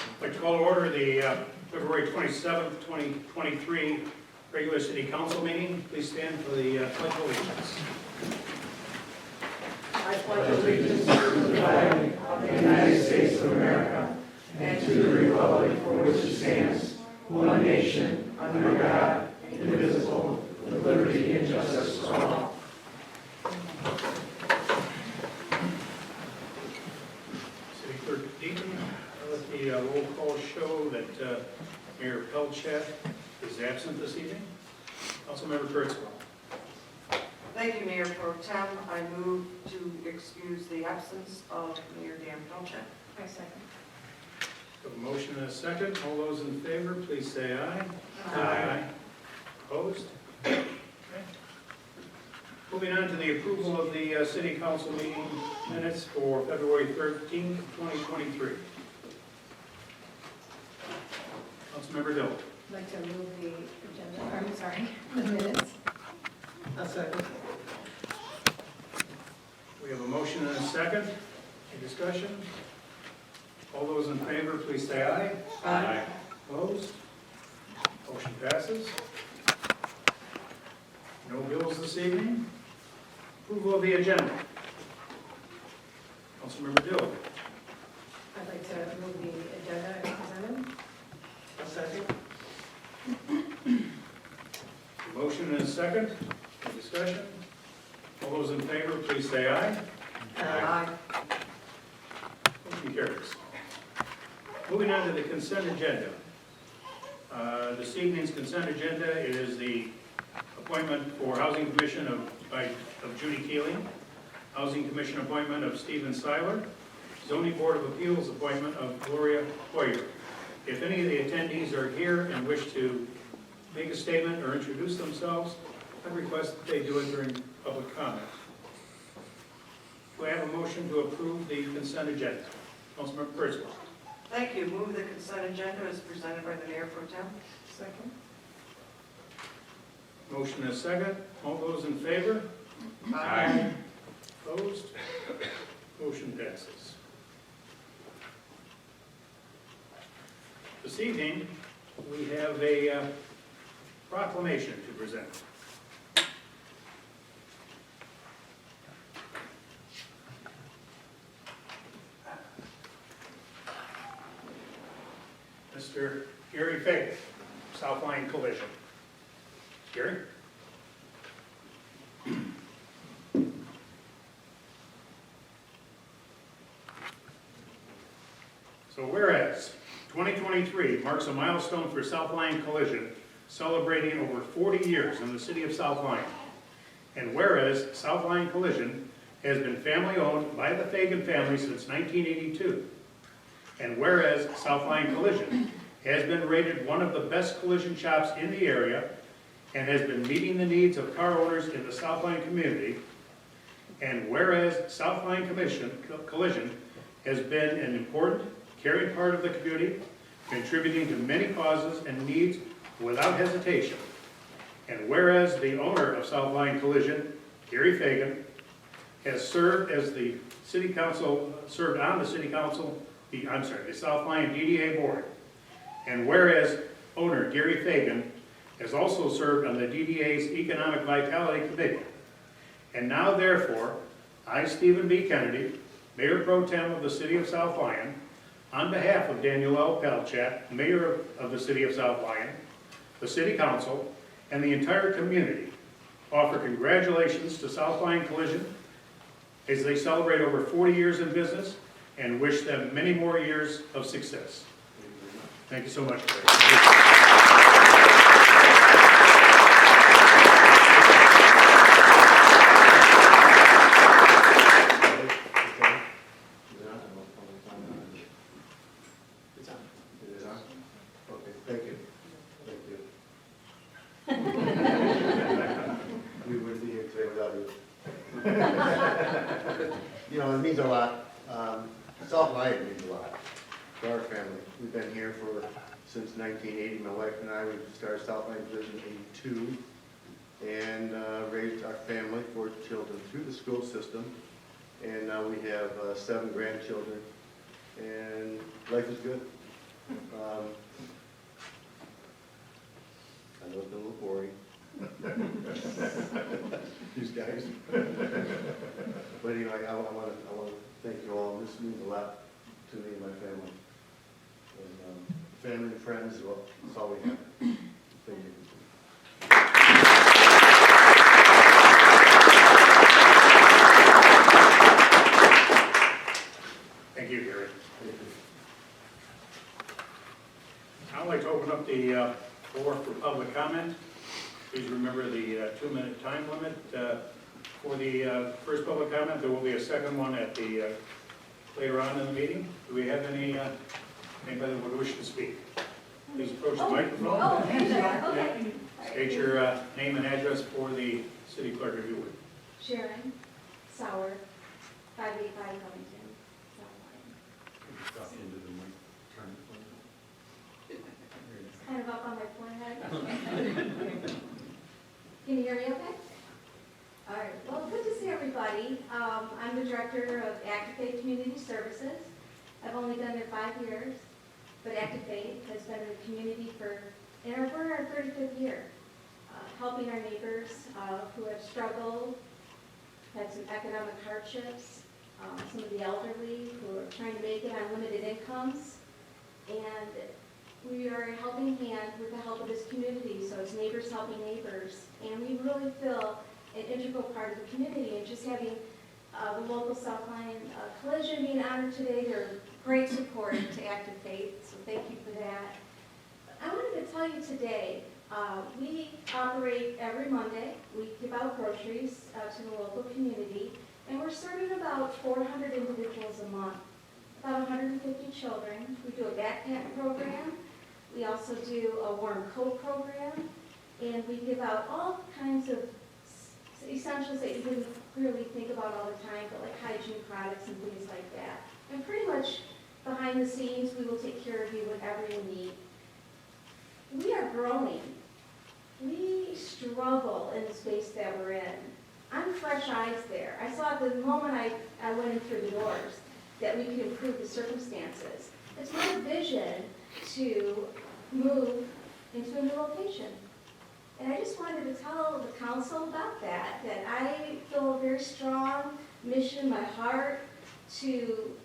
I'd like to call to order the February 27th, 2023 regular city council meeting. Please stand for the pledge of allegiance. I pledge allegiance to the flag of the United States of America and to the republic for which it stands, one nation, under God, indivisible, with liberty and justice for all. City Clerk Deaton, let the roll call show that Mayor Pelchat is absent this evening. Councilmember Kurtzwell. Thank you, Mayor Pro Tem. I move to excuse the absence of Mayor Dan Pelchat. I second. A motion and a second. All those in favor, please say aye. Aye. Opposed? Okay. Moving on to the approval of the city council meeting minutes for February 13th, 2023. Councilmember Dill. I'd like to move the minutes. A second. We have a motion and a second. Any discussion? All those in favor, please say aye. Aye. Opposed? Motion passes. No bills this evening. Approval of the agenda. Councilmember Dill. I'd like to move the agenda as presented. A second. A motion and a second. Any discussion? All those in favor, please say aye. Aye. Motion carries. Moving on to the consent agenda. This evening's consent agenda is the appointment for Housing Commission of Judy Keeling, Housing Commission appointment of Stephen Seiler, Zoning Board of Appeals appointment of Gloria Hoyer. If any of the attendees are here and wish to make a statement or introduce themselves, I request that they do it during public comment. Do I have a motion to approve the consent agenda? Councilmember Kurtzwell. Thank you. Move the consent agenda as presented by the Mayor Pro Tem. Second. Motion and a second. All those in favor? Opposed? Motion passes. This evening, we have a proclamation to present. Mr. Gary Fagan, South Lyon Collision. Gary? So whereas 2023 marks a milestone for South Lyon Collision, celebrating over 40 years in the city of South Lyon. And whereas South Lyon Collision has been family-owned by the Fagan family since 1982. And whereas South Lyon Collision has been rated one of the best collision shops in the area and has been meeting the needs of car owners in the South Lyon community. And whereas South Lyon Collision has been an important, caring part of the community, contributing to many causes and needs without hesitation. And whereas the owner of South Lyon Collision, Gary Fagan, has served on the South Lyon DDA board. And whereas owner Gary Fagan has also served on the DDA's Economic Vitality Committee. And now therefore, I, Stephen B. Kennedy, Mayor Pro Tem of the City of South Lyon, on behalf of Daniel L. Pelchat, Mayor of the City of South Lyon, the City Council, and the entire community, offer congratulations to South Lyon Collision as they celebrate over 40 years in business and wish them many more years of success. Thank you so much. Thank you. We wouldn't be here today without you. You know, it means a lot. South Lyon means a lot to our family. We've been here since 1980. My wife and I, we started South Lyon Collision in 82 and raised our family, 4 children, through the school system. And now we have 7 grandchildren, and life is good. I know it's been a little boring. These guys. But anyway, I want to thank you all. This means a lot to me and my family. And family and friends, well, that's all we have. Thank you. Thank you, Gary. I'd like to open up the floor for public comment. Please remember the 2-minute time limit for the first public comment. There will be a second one at the later on in the meeting. Do we have anybody that would wish to speak? Please approach the microphone. Oh, okay. State your name and address for the city clerk if you would. Sharon Sauer, 585 Covington, South Lyon. It's kind of up on my forehead. Can you hear me okay? All right, well, good to see everybody. I'm the director of Active Faith Community Services. I've only been there 5 years, but Active Faith has been in the community we're in our 35th year, helping our neighbors who have struggled, had some economic hardships, some of the elderly who are trying to make it on limited incomes, and we are a helping hand with the help of this community, so it's neighbors helping neighbors, and we really feel an integral part of the community, and just having the local South Lyon Collision being honored today, they're great support to Active Faith, so thank you for that. I wanted to tell you today, we operate every Monday. We give out groceries to the local community, and we're serving about 400 individuals a month, about 150 children. We do a backpack program. We also do a warm coat program, and we give out all kinds of essentials that you wouldn't really think about all the time, but like hygiene products and things like that. And pretty much behind the scenes, we will take care of you whatever you need. We are growing. We struggle in the space that we're in. I'm fresh eyes there. I saw the moment I went in through the doors that we could improve the circumstances. It's my vision to move into a new location. And I just wanted to tell the council about that I feel a very strong mission in my heart to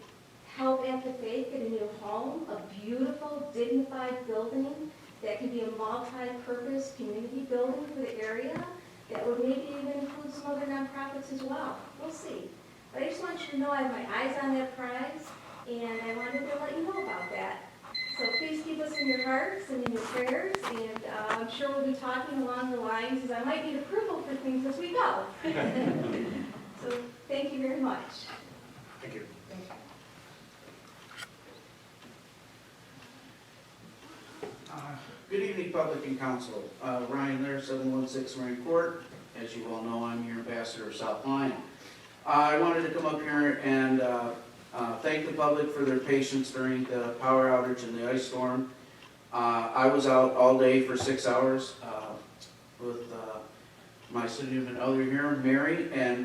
help Active Faith get a new home, a beautiful, dignified building that can be a multi-purpose community building for the area that would maybe even include some other nonprofits as well. We'll see. But I just want you to know I have my eyes on that prize, and I wanted to let you know about that. So please keep us in your hearts and in your prayers, and I'm sure we'll be talking along the lines, as I might need approval for things as we go. So thank you very much. Thank you. Good evening, public and council. Ryan Lair, 716 Marine Court. As you all know, I'm your ambassador of South Lyon. I wanted to come up here and thank the public for their patience during the power outage and the ice storm. I was out all day for 6 hours with my significant other here, Mary, and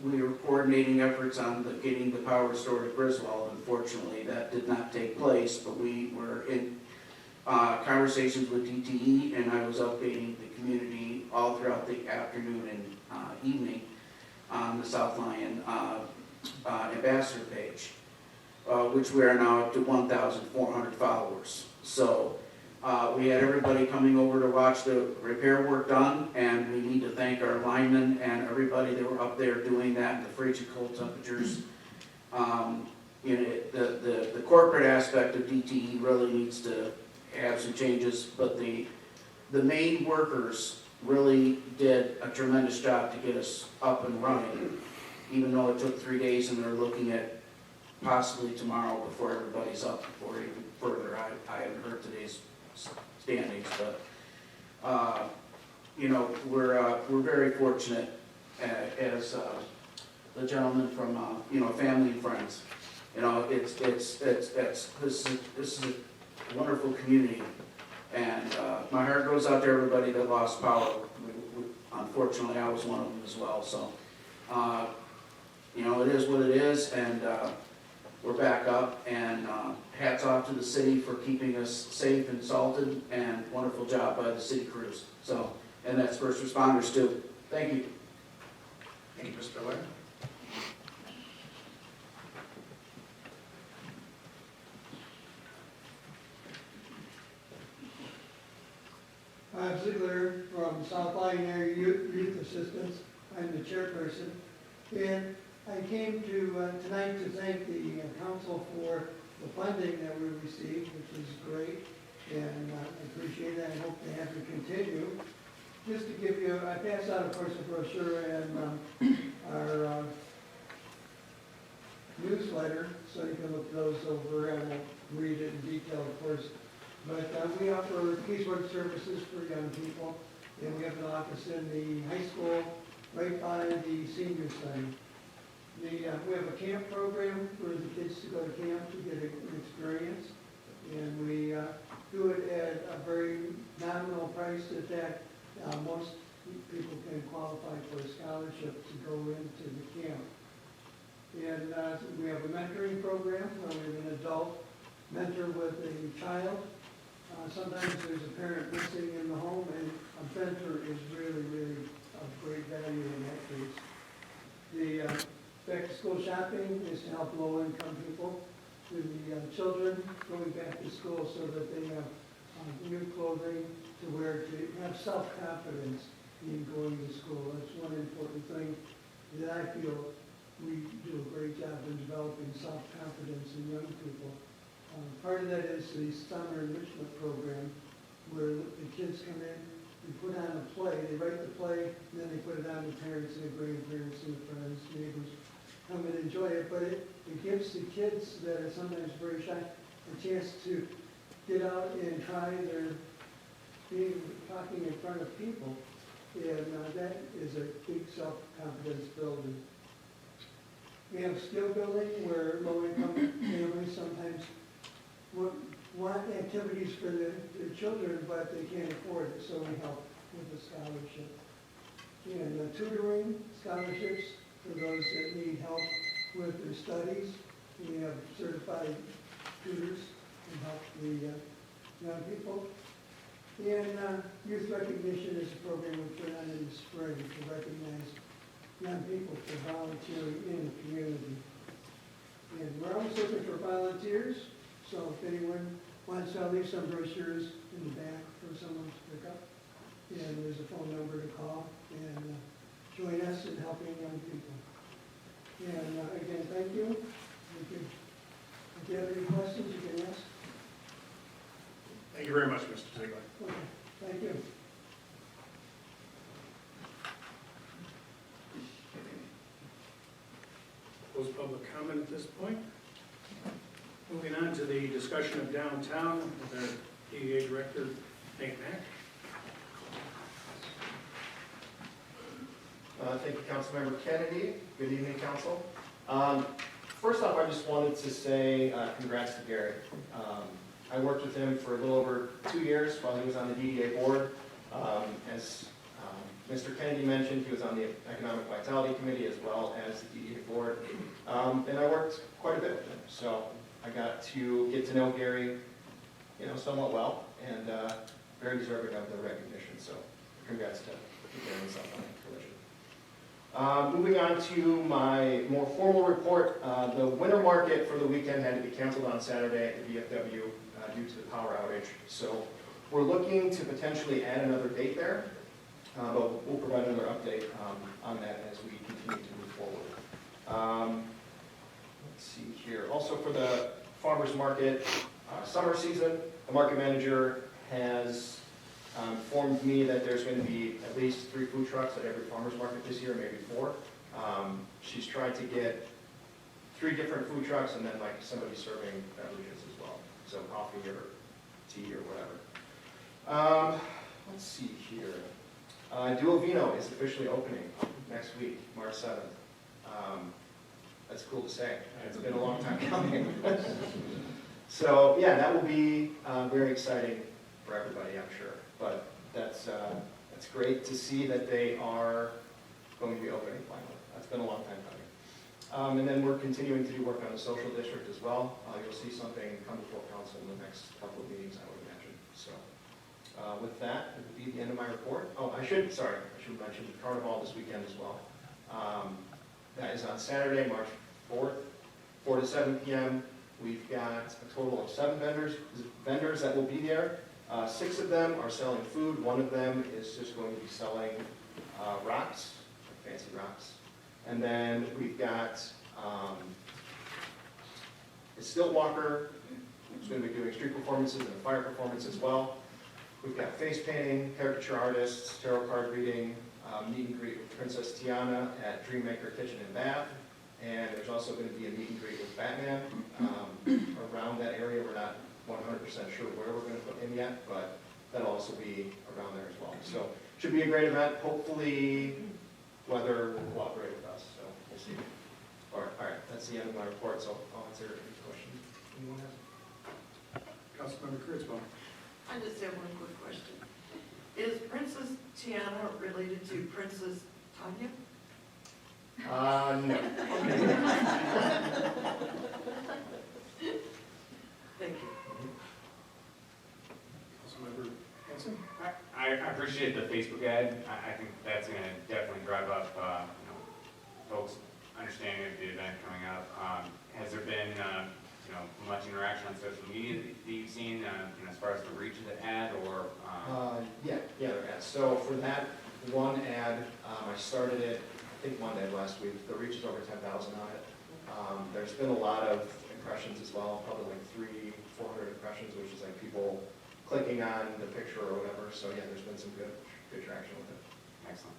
we were coordinating efforts on getting the power restored at Griswold. Unfortunately, that did not take place, but we were in conversations with DTE, and I was updating the community all throughout the afternoon and evening on the South Lyon ambassador page, which we are now up to 1,400 followers. So we had everybody coming over to watch the repair work done, and we need to thank our linemen and everybody that were up there doing that in the frigid cold temperatures. You know, the corporate aspect of DTE really needs to have some changes, but the main workers really did a tremendous job to get us up and running, even though it took 3 days, and they're looking at possibly tomorrow before everybody's up or even further. I haven't heard today's standings, but you know, we're very fortunate as the gentleman from you know, family and friends. You know, this is a wonderful community, and my heart goes out to everybody that lost power. Unfortunately, I was one of them as well. So, you know, it is what it is, and we're back up, and hats off to the city for keeping us safe and salted, and wonderful job by the city crews. So, and that's first responders too. Thank you. Thank you, Mr. Lynn. Bob Ziegler from South Lyon Area Youth Assistance. I'm the chairperson. And I came to tonight to thank the council for the funding that we received, which is great. And I appreciate it. I hope they have to continue. Just to give you, I passed out, of course, a brochure and our newsletter, so you can look those over. I won't read it in detail, of course. But we offer casework services for young people, and we have an office in the high school right by the senior center. We have a camp program for the kids to go to camp to get an experience, and we do it at a very nominal price that most people can qualify for a scholarship to go into the camp. And we have a mentoring program where we have an adult mentor with a child. Sometimes there's a parent missing in the home, and a mentor is really, really of great value in that case. The back-to-school shopping is to help low-income people with the children going back to school so that they have new clothing to wear, to have self-confidence in going to school. That's one important thing that I feel we do a great job in developing self-confidence in young people. Part of that is the summer enrichment program, where the kids come in, we put on a play, they write the play, and then they put it on to parents and grandparents and friends, neighbors, come and enjoy it. But it gives the kids that are sometimes very shy a chance to get out and try their talking in front of people, and that is a big self-confidence building. We have skill building where low-income families sometimes want activities for their children, but they can't afford it, so we help with a scholarship. And tutoring scholarships for those that need help with their studies. We have certified tutors to help the young people. And youth recognition is a program we put on in the spring to recognize young people for volunteering in the community. And we're always looking for volunteers. So if anyone wants to, I'll leave some brochures in the back for someone to pick up. And there's a phone number to call and join us in helping young people. And again, thank you. If you have any questions, you can ask. Thank you very much, Mr. Ziegler. Okay, thank you. Close public comment at this point. Moving on to the discussion of downtown with our DDA Director, Nate Mack. Thank you, Councilmember Kennedy. Good evening, Council. First off, I just wanted to say congrats to Gary. I worked with him for a little over 2 years while he was on the DDA board. As Mr. Kennedy mentioned, he was on the Economic Vitality Committee as well as the DDA board. And I worked quite a bit with him. So I got to get to know Gary, somewhat well, and very deserving of the recognition. So congrats to Gary and South Lyon Collision. Moving on to my more formal report, the winter market for the weekend had to be canceled on Saturday at the VFW due to the power outage. So we're looking to potentially add another date there, but we'll provide another update on that as we continue to move forward. Let's see here. Also for the farmers market summer season, the market manager has informed me that there's going to be at least 3 food trucks at every farmers market this year, maybe 4. She's tried to get 3 different food trucks and then like somebody serving beverages as well, so coffee or tea or whatever. Let's see here. Duovino is officially opening next week, March 7th. That's cool to say. It's been a long time coming. So yeah, that will be very exciting for everybody, I'm sure. But that's great to see that they are going to be opening finally. That's been a long time And then we're continuing to do work on the social district as well. You'll see something come before council in the next couple of meetings, I would imagine. So with that, it would be the end of my report. Oh, I should mention the carnival this weekend as well. That is on Saturday, March 4th, 4 to 7 p.m. We've got a total of 7 vendors that will be there. 6 of them are selling food. 1 of them is just going to be selling rocks, fancy rocks. And then we've got a stilt walker who's going to be doing street performances and a fire performance as well. We've got face painting, caricature artists, tarot card reading, meet and greet with Princess Tiana at Dreammaker Kitchen and Bath. And there's also going to be a meet and greet with Batman around that area. We're not 100% sure where we're going to put him yet, but that'll also be around there as well. So should be a great event. Hopefully weather will cooperate with us, so we'll see. All right, that's the end of my report, so I'll answer any questions anyone has. Councilmember Kurtzbaum. I just have one quick question. Is Princess Tiana related to Princess Tanya? No. Thank you. Councilmember Hanson. I appreciate the Facebook ad. I think that's going to definitely drive up, folks' understanding of the event coming up. Has there been, much interaction on social media that you've seen, as far as the reach of the ad, or? Yeah, there has. So for that one ad, I started it, I think Monday of last week. The reach is over 10,000 on it. There's been a lot of impressions as well, probably like 300-400 impressions, which is like people clicking on the picture or whatever. So yeah, there's been some good traction with it. Excellent.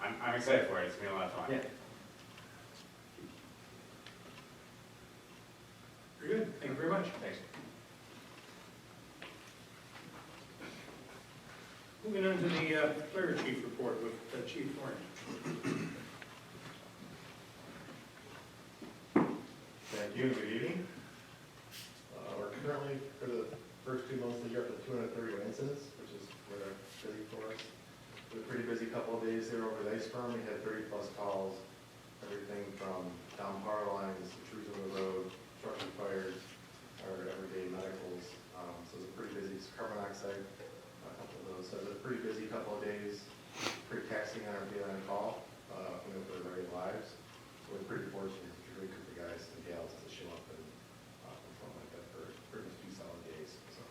I'm excited for it. It's been a lot of fun. Yeah. Very good. Thank you very much. Thanks. Moving on to the fire chief report with Chief Orange. Thank you, good evening. We're currently, for the first 2 months of the year, up to 231 incidents, which is rather busy for us. It was a pretty busy couple of days there over the ice storm. We had 30+ calls, everything from down power lines, trees on the road, structure fires, our everyday medicals. So it was a pretty busy, carbon monoxide, a couple of those. So it was a pretty busy couple of days, pretty taxing on our daily on call, for their very lives. So we're pretty fortunate to really group of guys and gals to show up and perform like that for pretty much 2 solid days. So,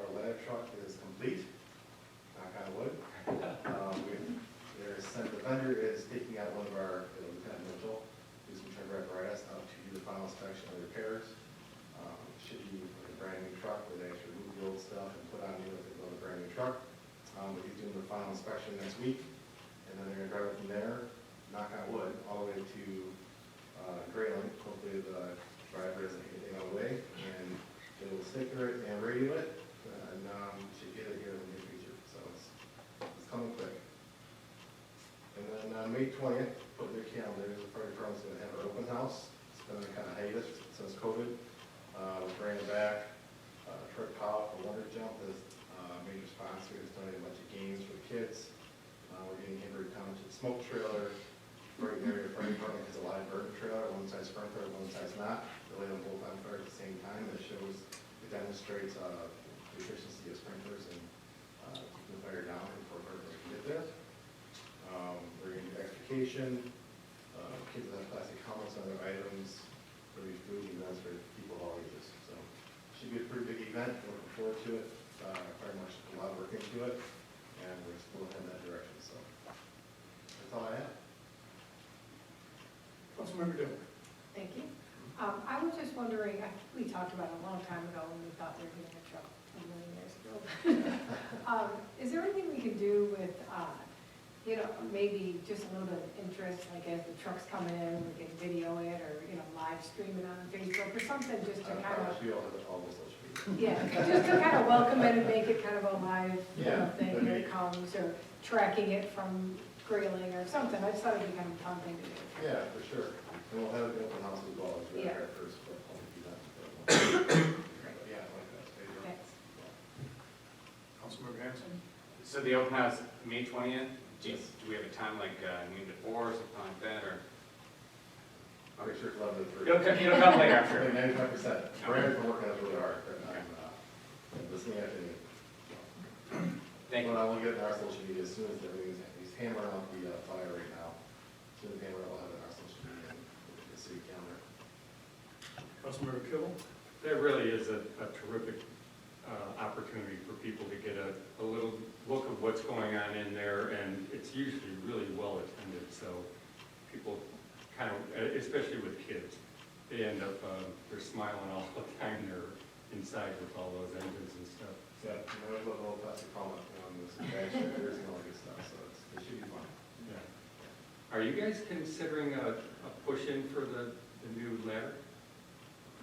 our ladder truck is complete, knock on wood. The vendor is taking out one of our, Lieutenant Mitchell, do some trigger apparatus out to do the final inspection and repairs. Should be like a brand new truck where they actually remove the old stuff and put on new with a brand new truck. But he's doing the final inspection next week, and then they're gonna drive it from there, knock on wood, all the way to Grayling. Hopefully the driver isn't anything on the way, and they will sticker it and radio it, and should get it here in the near future. So it's coming quick. And then on May 20th, put in their calendars, the fire department's going to have our open house. It's been kind of hiatus since COVID. We're bringing back Trip Powell for Wonder Jump as major sponsor. He's donated a bunch of games for the kids. We're getting Hickory Township Smoke Trailer. Right there, the fire department has a live burn trailer, one side's sprinkler, one side's not. They lay them both on fire at the same time. It demonstrates the efficiency of sprinklers and keeping the fire down before burn can get there. We're going to do extrication. Kids will have plastic helmets on their items. There'll be food events for people of all ages. So it should be a pretty big event. We're looking forward to it. Very much a lot of work into it, and we're still heading that direction. So that's all I have. Councilmember Dillon. Thank you. I was just wondering, we talked about it a long time ago when we thought we were getting a truck a million years ago. Is there anything we can do with, maybe just a little bit of interest, like as the truck's coming in, we can video it or, live stream it on Facebook or something just to kind of, We all have all this social media. yeah, just to kind of welcome it and make it kind of a live Yeah, thing, that'd here be- it comes, or tracking it from Grayling or something. I just thought it'd be kind of a fun thing to do. Yeah, for sure. And we'll have an open house as well as Yeah. our first public event. Yeah, like that. Thanks. Councilmember Hanson. So the open house, May 20th, Do we have a time like noon to 4 or something like that, or? Make sure it's 11 to 3. You'll come later, I'm sure. 95%. Brandon's been working on it really hard, but I'm listening afternoon. Thank you. But I will get it in our social media as soon as everything's, he's hammering out the flyer right now. As soon as the hammer, I'll have it in our social media and the city calendar. Councilmember Kimball? That really is a terrific opportunity for people to get a little look of what's going on in there, and it's usually really well attended, so people kind of, especially with kids, they end up, they're smiling all the time, they're inside with all those engines and stuff. Yeah, there's a little plastic helmet on this badge and all that good stuff, so it should be fun. Yeah. Are you guys considering a push-in for the new ladder?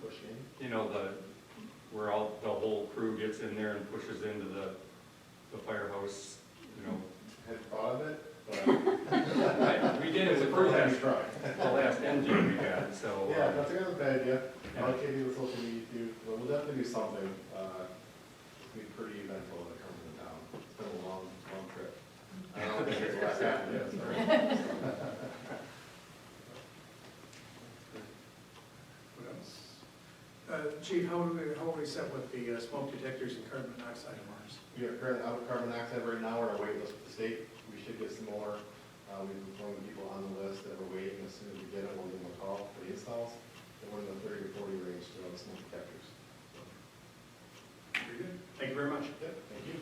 Push in. You know, where the whole crew gets in there and pushes into the firehouse, you know? Hadn't thought of it, but We did it it's a with pretty heavy truck. the last engine we got, so. Yeah, that's a good bad idea. I'll give you the social media too, but we'll definitely do something. It'll be pretty eventful when it comes into town. It's been a long trip. I don't think it's last half yet, sorry. What else? Chief, how are we set with the smoke detectors and carbon monoxide alarms? We are currently out of carbon dioxide right now. We're on a wait list with the state. We should get some more. We've been throwing people on the list that we're waiting. As soon as we get them, we'll give them a call for the installs. And we're in the 30 to 40 range to run smoke detectors. Very good. Thank you very much. Yep, thank you.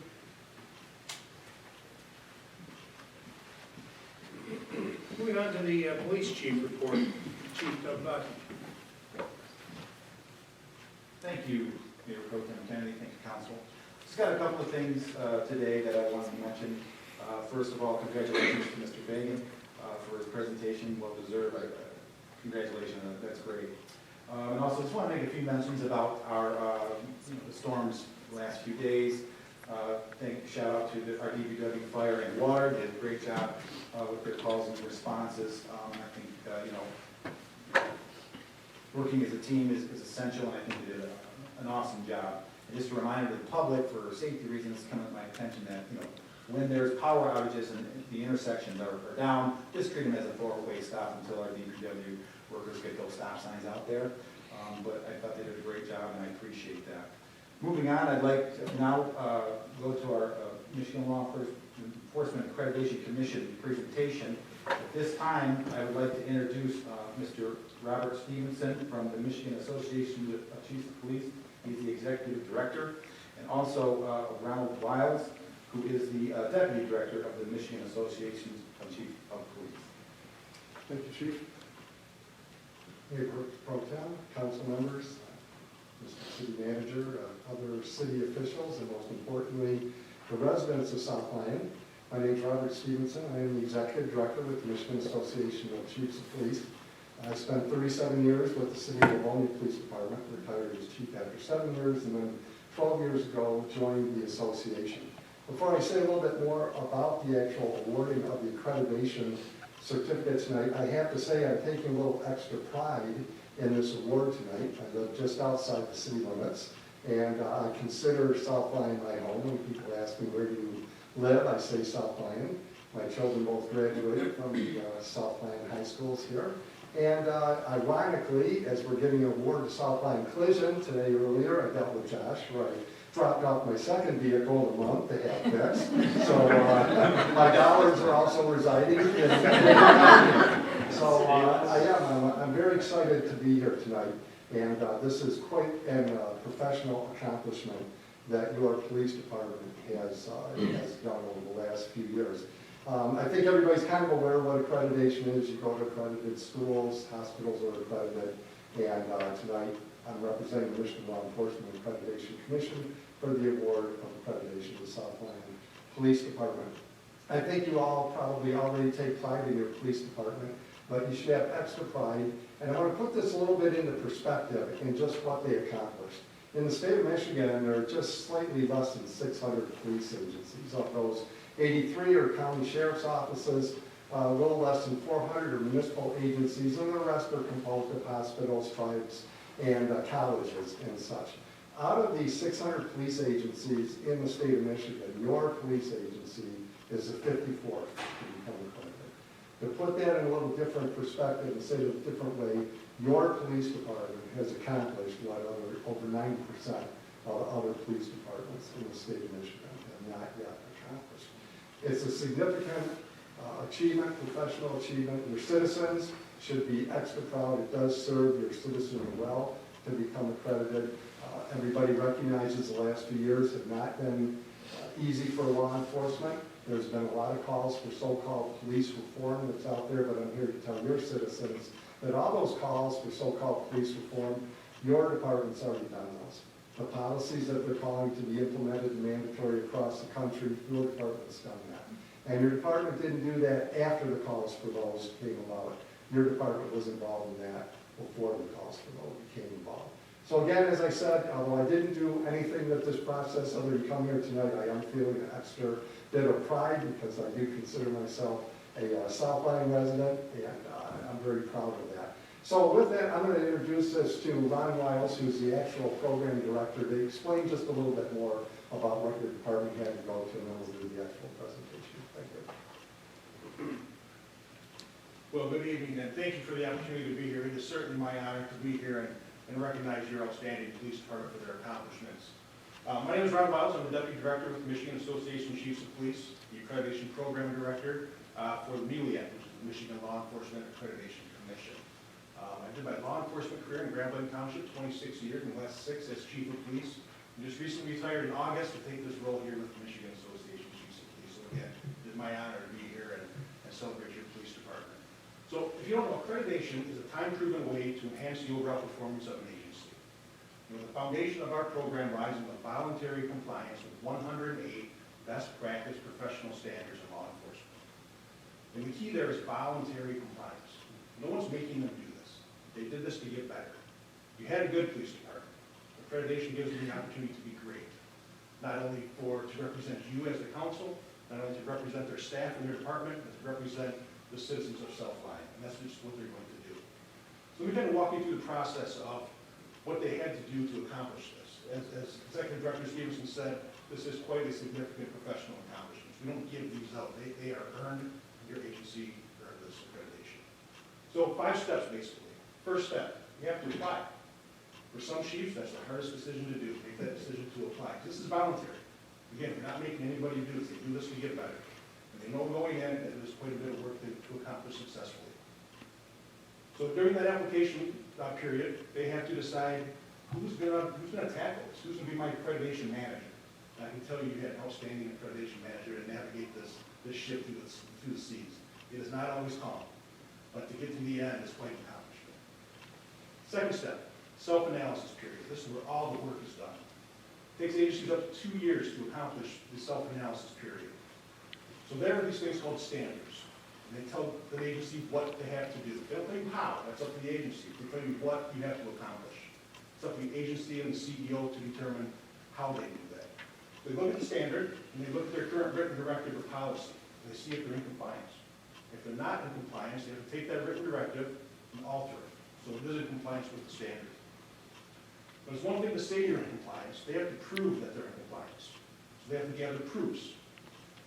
Moving on to the police chief report. Chief Doug Bucky. Thank you, Mayor Pro Tem Kennedy, thank you, Council. Just got a couple of things today that I wanted to mention. First of all, congratulations to Mr. Fagan for his presentation, well deserved. Congratulations, that's great. And also, just want to make a few mentions about our the storms the last few days. Shout out to our DPW Fire and Water, did a great job with their calls and responses. I think working as a team is essential, and I think they did an awesome job. And just a reminder to the public, for safety reasons, come to my attention that, when there's power outages and the intersections are down, just treat them as a four-way stop until our DPW workers get those stop signs out there. But I thought they did a great job, and I appreciate that. Moving on, I'd like to now go to our Michigan Law Enforcement Accreditation Commission presentation. At this time, I would like to introduce Mr. Robert Stevenson from the Michigan Association of Chiefs of Police. He's the Executive Director. And also Ronald Wiles, who is the Deputy Director of the Michigan Association of Chiefs of Police. Thank you, Chief. Mayor Pro Tem, council members, Mr. City Manager, other city officials, and most importantly, the residents of South Lyon. My name is Robert Stevenson. I am the Executive Director with the Michigan Association of Chiefs of Police. I spent 37 years with the City of Livonia Police Department, retired as chief after 7 years, and then 12 years ago joined the association. Before I say a little bit more about the actual awarding of the accreditation certificate tonight, I have to say I'm taking a little extra pride in this award tonight. I live just outside the city limits, and I consider South Lyon my home. When people ask me, where do you live, I say South Lyon. My children both graduated from the South Lyon high schools here. And ironically, as we're giving an award to South Lyon Collision today earlier, I dealt with Josh, where I dropped off my second vehicle in a month to have fixed. So my dollars are also residing in So I'm very excited to be here tonight. And this is quite a professional accomplishment that your police department has done over the last few years. I think everybody's kind of aware of what accreditation is. You go to accredited schools, hospitals are accredited, and tonight I'm representing the Michigan Law Enforcement Accreditation Commission for the award of accreditation to South Lyon Police Department. I think you all probably already take pride in your police department, but you should have extra pride. And I want to put this a little bit into perspective in just what they accomplished. In the state of Michigan, there are just slightly less than 600 police agencies. Of those, 83 are county sheriff's offices, a little less than 400 are municipal agencies, and the rest are composed of hospitals, tribes, and colleges and such. Out of these 600 police agencies in the state of Michigan, your police agency is the 54th to become accredited. To put that in a little different perspective and say it a different way, your police department has accomplished what over 90% of the other police departments in the state of Michigan have not yet accomplished. It's a significant achievement, professional achievement. Your citizens should be extra proud. It does serve your citizenry well to become accredited. Everybody recognizes the last few years have not been easy for law enforcement. There's been a lot of calls for so-called police reform that's out there, but I'm here to tell your citizens that all those calls for so-called police reform, your department's already done those. The policies that they're calling to be implemented and mandatory across the country, your department's done that. And your department didn't do that after the calls for those came about. Your department was involved in that before the calls for those became involved. So again, as I said, although I didn't do anything with this process other than come here tonight, I am feeling an extra bit of pride because I do consider myself a South Lyon resident, and I'm very proud of that. So with that, I'm going to introduce this to Ron Wiles, who's the actual program director, to explain just a little bit more about what your department had to go to, and then we'll do the actual presentation. Thank you. Well, good evening, and thank you for the opportunity to be here. It is certainly my honor to be here and recognize your outstanding police department for their accomplishments. My name is Ron Wiles. I'm the Deputy Director with the Michigan Association of Chiefs of Police, the Accreditation Program Director for the MILIAC, which is the Michigan Law Enforcement Accreditation Commission. I did my law enforcement career in Grand Blanc Township, 26 years, and the last 6 as Chief of Police. And just recently retired in August to take this role here with the Michigan Association of Chiefs of Police. So again, it is my honor to be here and celebrate your police department. So if you don't know, accreditation is a time-proven way to enhance the overall performance of an agency. You know, the foundation of our program lies in the voluntary compliance with 108 best practice professional standards in law enforcement. And the key there is voluntary compliance. No one's making them do this. They did this to get better. You had a good police department. Accreditation gives them the opportunity to be great. Not only to represent you as the council, not only to represent their staff and their department, but to represent the citizens of South Lyon. And that's just what they're going to do. So let me kind of walk you through the process of what they had to do to accomplish this. As Executive Director Stevenson said, this is quite a significant professional accomplishment. We don't give these out. They are earned. Your agency earned this accreditation. So 5 steps, basically. First step, you have to apply. For some chiefs, that's the hardest decision to do, make that decision to apply. This is voluntary. Again, you're not making anybody do this. They do this to get better. And they know going in that there's quite a bit of work to accomplish successfully. So during that application period, they have to decide who's going to tackle this, who's going to be my accreditation manager. And I can tell you had an outstanding accreditation manager to navigate this ship through the seas. It is not always calm, but to get to the end is quite an accomplishment. Second step, self-analysis period. This is where all the work is done. It takes agencies up to 2 years to accomplish the self-analysis period. So there are these things called standards. And they tell the agency what they have to do. They don't tell you how, that's up to the agency. They tell you what you have to accomplish. It's up to the agency and the CEO to determine how they do that. They look at the standard, and they look at their current written directive or policy. And they see if they're in compliance. If they're not in compliance, they have to take that written directive and alter it. So it is in compliance with the standard. But it's one thing to say you're in compliance. They have to prove that they're in compliance. So they have to gather proofs.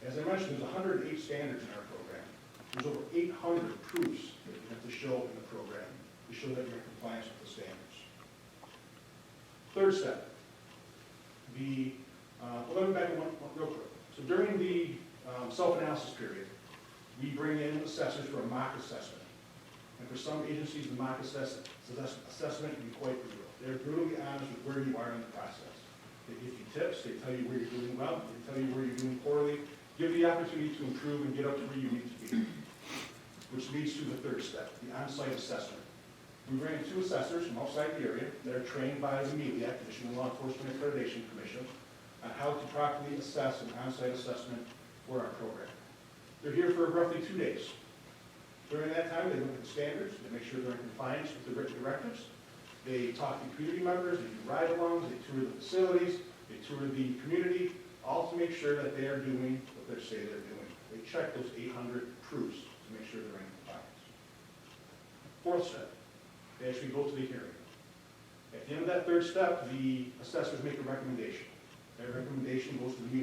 As I mentioned, there's 108 standards in our program. There's over 800 proofs that you have to show in the program to show that you're in compliance with the standards. Third step, let me back up one real quick. So during the self-analysis period, we bring in assessors for a mock assessment. And for some agencies, the mock assessment can be quite brutal. They're brutally honest with where you are in the process. They give you tips, they tell you where you're doing well, they tell you where you're doing poorly, give you the opportunity to improve and get up to where you need to be. Which leads to the third step, the on-site assessment. We bring in 2 assessors from outside the area that are trained by the MILIAC, the Michigan Law Enforcement Accreditation Commission, on how to properly assess an on-site assessment for our program. They're here for roughly 2 days. During that time, they look at the standards, they make sure they're in compliance with the written directives. They talk to community members, they do ride-alongs, they tour the facilities, they tour the community, all to make sure that they are doing what they say they're doing. They check those 800 proofs to make sure they're in compliance. Fourth step, they actually go to the hearing. At the end of that third step, the assessors make a recommendation. That recommendation goes to the